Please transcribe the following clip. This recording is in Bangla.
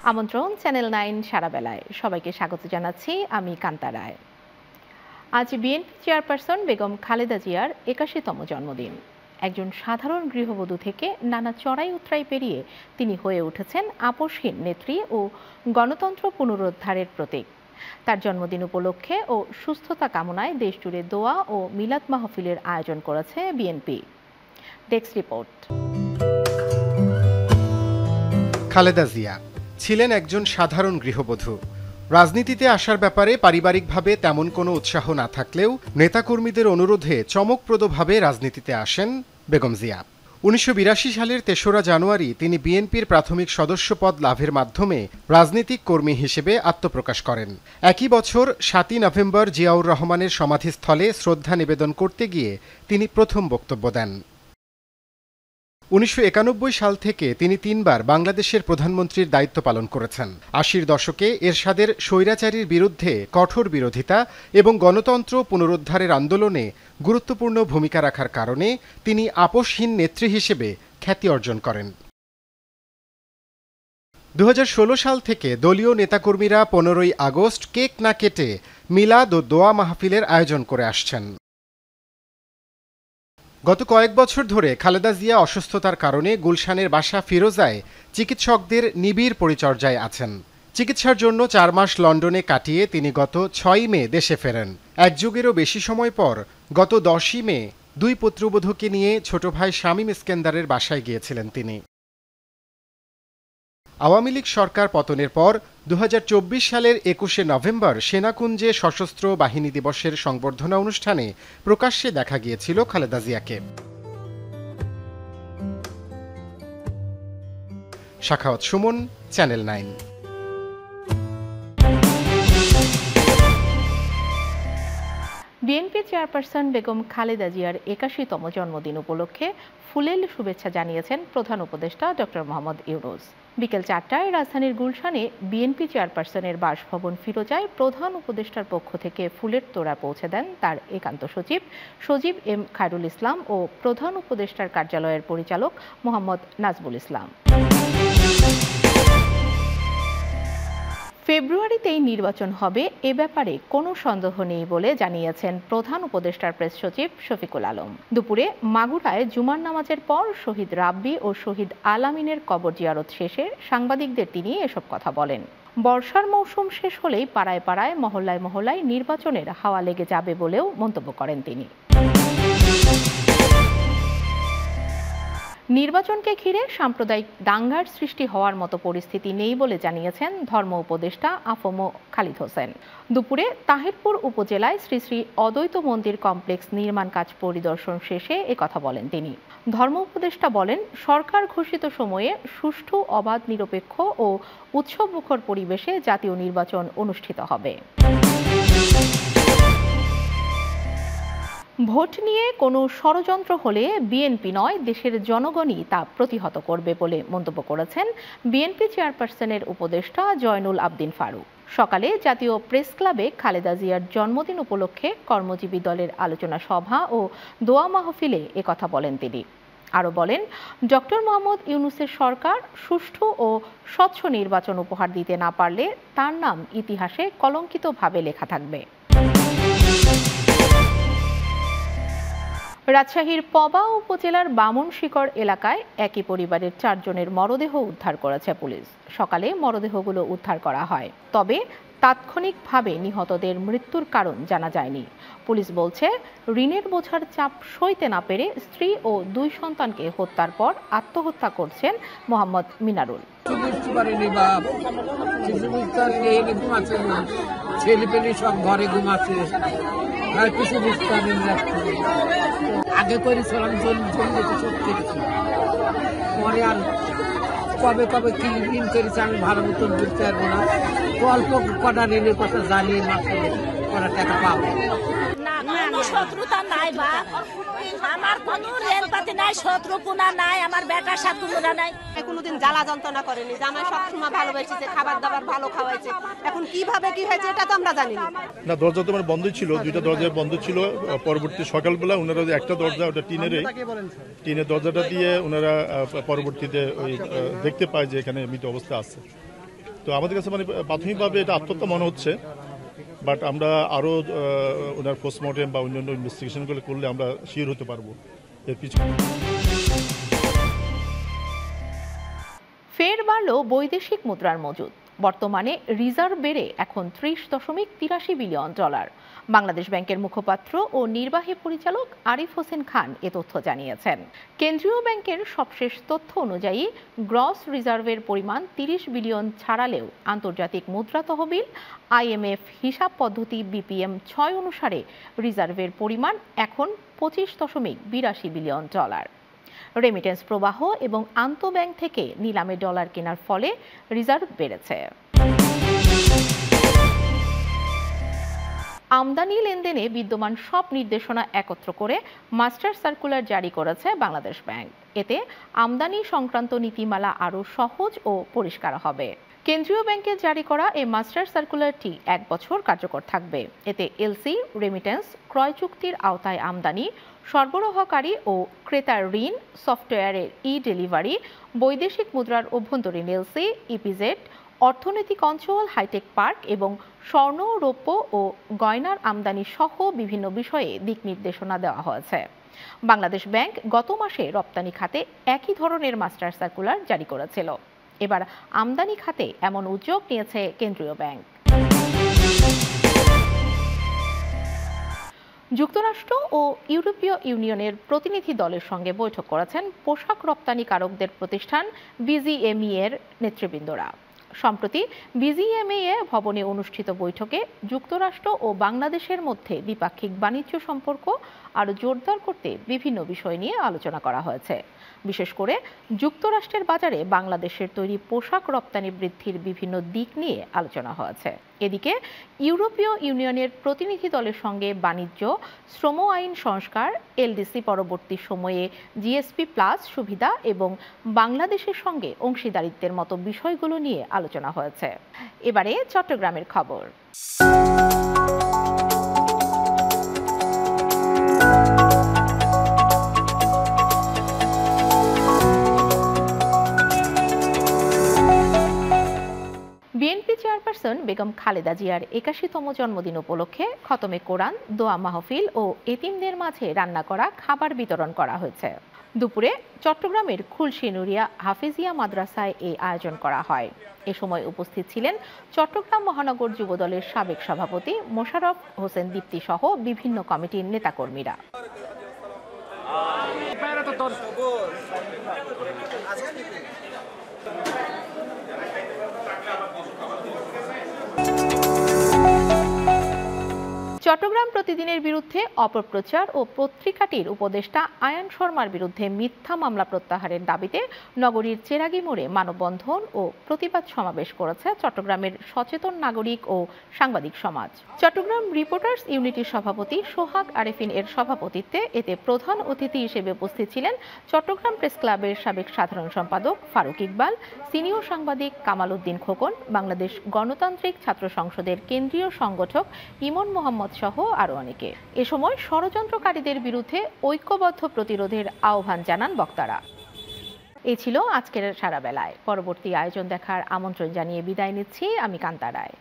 আমন্ত্রণ চ্যানেল 9 সারা বেলায় সবাইকে স্বাগত জানাচ্ছি আমি কান্তা রায়। আজ বিএনপি চেয়ারপারসন বেগম খালেদা জিয়ার ৮১তম জন্মদিন। একজন সাধারণ গৃহবধূ থেকে নানা চড়াই উতরাই পেরিয়ে তিনি হয়ে উঠেছেন আপোষহীন নেত্রী ও গণতন্ত্র পুনরুদ্ধারের প্রতীক। তার জন্মদিন উপলক্ষে ও সুস্থতা কামনায় দেশজুড়ে দোয়া ও মিলাদ মাহফিলের আয়োজন করেছে BNP. Desk report. Khaleda Zia ছিলেন একজন সাধারণ গৃহবধূ। রাজনীতিতে আসার ব্যাপারে পারিবারিকভাবে তেমন কোনো উৎসাহ না থাকলেও নেতাকর্মীদের অনুরোধে চমকপ্রদভাবে রাজনীতিতে আসেন বেগম জিয়া। ১৯৮২ সালের ৩রা জানুয়ারি তিনি বিএনপির প্রাথমিক সদস্যপদ লাভের মাধ্যমে রাজনৈতিক কর্মী হিসেবে আত্মপ্রকাশ করেন। একই বছর ৭ই নভেম্বর জিয়াউর রহমানের সমাধিস্থলে শ্রদ্ধা নিবেদন করতে গিয়ে তিনি প্রথম বক্তব্য দেন। ১৯৯১ সাল থেকে তিনি ৩বার বাংলাদেশের প্রধানমন্ত্রীর দায়িত্ব পালন করেছেন। ৮০ দশকে এরশাদের স্বৈরাচারীর বিরুদ্ধে কঠোর বিরোধিতা এবং গণতন্ত্র পুনরুদ্ধারের আন্দোলনে গুরুত্বপূর্ণ ভূমিকা রাখার কারণে তিনি আপোষহীন নেত্রী হিসেবে খ্যাতি অর্জন করেন। ২০১৬ সাল থেকে দলীয় নেতাকর্মীরা ১৫ই আগস্ট কেক না কেটে মিলাদ ও দোয়া মাহফিলের আয়োজন করে আসছেন। গত কয়েক বছর ধরে খালেদা জিয়া অসুস্থতার কারণে গুলশানের বাসা ফিরোজায় চিকিৎসকদের নিবিড় পরিচর্যায় আছেন। চিকিৎসার জন্য ৪ মাস লন্ডনে কাটিয়ে তিনি গত ৬ই মে দেশে ফেরেন। এক যুগেরও বেশি সময় পর গত ১০ই মে ২ পুত্রবধূকে নিয়ে ছোট ভাই শামীম ইস্কেন্দারের বাসায় গিয়েছিলেন তিনি। আওয়ামী লীগ সরকার পতনের পর ২০২৪ সালের ২১শে নভেম্বর সেনাকুঞ্জে সশস্ত্র বাহিনী দিবসের সংবর্ধনা অনুষ্ঠানে প্রকাশ্যে দেখা গিয়েছিল খালেদা জিয়াকে। Shakhawat Suman, channel 9। BNP chairperson Begum Khaleda জিয়ার ৮১তম জন্মদিন উপলক্ষে ফুলেল শুভেচ্ছা জানিয়েছেন প্রধান উপদেষ্টা ডক্টর মোহাম্মদ ইউনূস। বিকেল ৪টায় রাজধানীর গুলশানে বিএনপি চেয়ারপারসনের বাসভবন ফিরোজায় প্রধান উপদেষ্টার পক্ষ থেকে ফুলের তোড়া পৌঁছে দেন তার একান্ত সচিব সজীব এম খায়রুল ইসলাম ও প্রধান উপদেষ্টার কার্যালয়ের পরিচালক মোহাম্মদ নাজমুল ইসলাম। ফেব্রুয়ারিতেই নির্বাচন হবে এ ব্যাপারে কোনো সন্দেহ নেই বলে জানিয়েছেন প্রধান উপদেষ্টার প্রেস সচিব শফিকুল আলম। দুপুরে মাগুরায় জুমার নামাজের পর শহীদ রাব্বি ও শহীদ আলামিনের কবর জিয়ারত শেষে সাংবাদিকদের তিনি এসব কথা বলেন। বর্ষার মৌসুম শেষ হলেই পাড়ায় পাড়ায় মহল্লায় মহল্লায় নির্বাচনের হাওয়া লেগে যাবে বলেও মন্তব্য করেন তিনি। নির্বাচনকে ঘিরে সাম্প্রদায়িক দাঙ্গার সৃষ্টি হওয়ার মতো পরিস্থিতি নেই বলে জানিয়েছেন ধর্ম উপদেষ্টা আফম খালিদ হোসেন। দুপুরে তাহিরপুর উপজেলায় শ্রী শ্রী অদ্বৈত মন্দির কমপ্লেক্স নির্মাণ কাজ পরিদর্শন শেষে একথা বলেন তিনি। ধর্ম উপদেষ্টা বলেন, সরকার ঘোষিত সময়ে সুষ্ঠু, অবাধ, নিরপেক্ষ ও উৎসবমুখর পরিবেশে জাতীয় নির্বাচন অনুষ্ঠিত হবে। ভোট নিয়ে কোনো ষড়যন্ত্র হলে বিএনপি নয় দেশের জনগণই তা প্রতিহত করবে বলে মন্তব্য করেছেন বিএনপি চেয়ারপারসনের উপদেষ্টা জয়নুল আবদিন ফারুক। সকালে জাতীয় প্রেস ক্লাবে খালেদা জিয়ার জন্মদিন উপলক্ষে কর্মজীবী দলের আলোচনা সভা ও দোয়া মাহফিলে একথা বলেন তিনি। আরও বলেন, ডক্টর মোহাম্মদ ইউনূসের সরকার সুষ্ঠু ও স্বচ্ছ নির্বাচন উপহার দিতে না পারলে তার নাম ইতিহাসে কলঙ্কিতভাবে লেখা থাকবে। রাজশাহীর পবা উপজেলার বামনশিকর এলাকায় একই পরিবারের ৪ জনের মরদেহ উদ্ধার করেছে পুলিশ। সকালে মরদেহগুলো উদ্ধার করা হয়, তবে তাৎক্ষণিকভাবে নিহতদের মৃত্যুর কারণ জানা যায়নি। পুলিশ বলছে, ঋণের বোঝার চাপ সইতে না পেরে স্ত্রী ও 2 সন্তানকে হত্যার পর আত্মহত্যা করছেন মোহাম্মদ মিনারুল। সব ঘরে ঘুমাচ্ছে, আর কিছু বুঝতে পারেন না। আগে করেছিলাম পরে আর কবে কবে কি ঋণ করেছে আমি ভালো মতন বুঝতে পারবো না। অল্প কটা ঋণের কথা জানিয়ে মাসে কটা টাকা পাবো। শত্রুতা নাই বা আমার কোনো রেল পাতি নাই, শত্রুপনা নাই, আমার বেটার শত্রুপনা নাই। কোনোদিন জ্বালা যন্ত্রণা করেনি, জামাই সবসময় ভালোবেসেছে, খাবার দাবার ভালো খাওয়াইছে। এখন কিভাবে কি হয়েছে এটা তো আমরা জানি না। দরজা তো আমার বন্ধ ছিল, 2টা দরজা বন্ধ ছিল। পরবর্তী সকালবেলা ওনারা একটা দরজা, ওটা টিনের দরজাটা দিয়ে ওনারা পরবর্তীতে ওই দেখতে পায় যে এখানে মৃত অবস্থা আছে। তো আমাদের কাছে মানে প্রাথমিকভাবে এটা আত্মহত্যা মনে হচ্ছে, বাট আমরা আরও ওনার পোস্টমর্টেম বা অন্যান্য ইনভেস্টিগেশনগুলো করলে আমরা শিওর হতে পারবো এর পিছনে। ফের বাড়ল বৈদেশিক মুদ্রার মজুদ। বর্তমানে রিজার্ভ বেড়ে এখন $30.83 বিলিয়ন। বাংলাদেশ ব্যাংকের মুখপাত্র ও নির্বাহী পরিচালক আরিফ হোসেন খান এ তথ্য জানিয়েছেন। কেন্দ্রীয় ব্যাংকের সবশেষ তথ্য অনুযায়ী গ্রস রিজার্ভের পরিমাণ 30 বিলিয়ন ছাড়ালেও আন্তর্জাতিক মুদ্রা তহবিল IMF হিসাব পদ্ধতি BPM 6 অনুসারে রিজার্ভের পরিমাণ এখন $25.82 বিলিয়ন। রেমিটেন্স প্রবাহ এবং আন্তঃব্যাংক থেকে নিলামে ডলার কেনার ফলে রিজার্ভ বেড়েছে। আমদানি লেনদেনে বিদ্যমান সব নির্দেশনা একত্র করে মাস্টার সার্কুলার জারি করেছে বাংলাদেশ ব্যাংক। এতে আমদানি সংক্রান্ত নীতিমালা আরও সহজ ও পরিষ্কার হবে। কেন্দ্রীয় ব্যাংকের জারি করা এই মাস্টার সার্কুলারটি 1 বছর কার্যকর থাকবে। এতে এলসি, রেমিটেন্স, ক্রয় চুক্তির আওতায় আমদানি, সরবরাহকারী ও ক্রেতার ঋণ, সফটওয়্যারের ডেলিভারি, বৈদেশিক মুদ্রার অভ্যন্তরীণ এলসি, ইপিজেড, অর্থনৈতিক অঞ্চল, হাইটেক পার্ক এবং স্বর্ণ, রৌপ্য ও গয়নার আমদানি সহ বিভিন্ন বিষয়ে দিক নির্দেশনা দেওয়া হয়েছে। বাংলাদেশ ব্যাংক গত মাসে রপ্তানি খাতে একই ধরনের মাস্টার সার্কুলার জারি করেছিল। এবার আমদানি খাতে এমন উদ্যোগ নিয়েছে কেন্দ্রীয় ব্যাংক। যুক্তরাষ্ট্র ও ইউরোপীয় ইউনিয়নের প্রতিনিধি দলের সঙ্গে বৈঠক করেছেন পোশাক রপ্তানিকারকদের প্রতিষ্ঠান BGME এর নেতৃবৃন্দরা। সম্প্রতি BGME ভবনে অনুষ্ঠিত বৈঠকে যুক্তরাষ্ট্র ও বাংলাদেশের মধ্যে দ্বিপাক্ষিক বাণিজ্য সম্পর্ক আরও জোরদার করতে বিভিন্ন বিষয় নিয়ে আলোচনা করা হয়েছে। বিশেষ করে যুক্তরাষ্ট্রের বাজারে বাংলাদেশের তৈরি পোশাক রপ্তানি বৃদ্ধির বিভিন্ন দিক নিয়ে আলোচনা হয়েছে। এদিকে ইউরোপীয় ইউনিয়নের প্রতিনিধি দলের সঙ্গে বাণিজ্য, শ্রম আইন সংস্কার, LDC পরবর্তী সময়ে GSP+ সুবিধা এবং বাংলাদেশের সঙ্গে অংশীদারিত্বের মতো বিষয়গুলো নিয়ে আলোচনা হয়েছে। এবারে চট্টগ্রামের খবর। বিএনপি চেয়ারপারসন বেগম খালেদা জিয়ার 81তম জন্মদিন উপলক্ষে খতমে কোরআন, দোয়া মাহফিল ও এতিমদের মাঝে রান্না করা খাবার বিতরণ করা হয়েছে। দুপুরে চট্টগ্রামের খুলশী নুরিয়া হাফিজিয়া মাদ্রাসায় এই আয়োজন করা হয়। এ সময় উপস্থিত ছিলেন চট্টগ্রাম মহানগর যুবদলের সাবেক সভাপতি মোশাররফ হোসেন দীপ্তি সহ বিভিন্ন কমিটির নেতাকর্মীরা। চট্টগ্রাম প্রতিদিনের বিরুদ্ধে অপপ্রচার ও পত্রিকাটির উপদেষ্টা আয়ান শর্মার বিরুদ্ধে মিথ্যা মামলা প্রত্যাহারের দাবিতে নগরীর চেরাগী মোড়ে মানববন্ধন ও প্রতিবাদ সমাবেশ করেছে চট্টগ্রামের সচেতন নাগরিক ও সাংবাদিক সমাজ। চট্টগ্রাম রিপোর্টার্স ইউনিটির সভাপতি সোহাগ আরেফিন এর সভাপতিত্বে এতে প্রধান অতিথি হিসেবে উপস্থিত ছিলেন চট্টগ্রাম প্রেস ক্লাবের সাবেক সাধারণ সম্পাদক ফারুক ইকবাল, সিনিয়র সাংবাদিক কামাল উদ্দিন খোকন, বাংলাদেশ গণতান্ত্রিক ছাত্র সংসদের কেন্দ্রীয় সংগঠক ইমন মোহাম্মদ সহ আরো অনেকে। এ সময় ষড়যন্ত্রকারীদের বিরুদ্ধে ঐক্যবদ্ধ প্রতিরোধের আহ্বান জানান বক্তারা। এই ছিল আজকের সারা বেলায়। পরবর্তী আয়োজন দেখার আমন্ত্রণ জানিয়ে বিদায় নিচ্ছি আমি কান্তা রায়।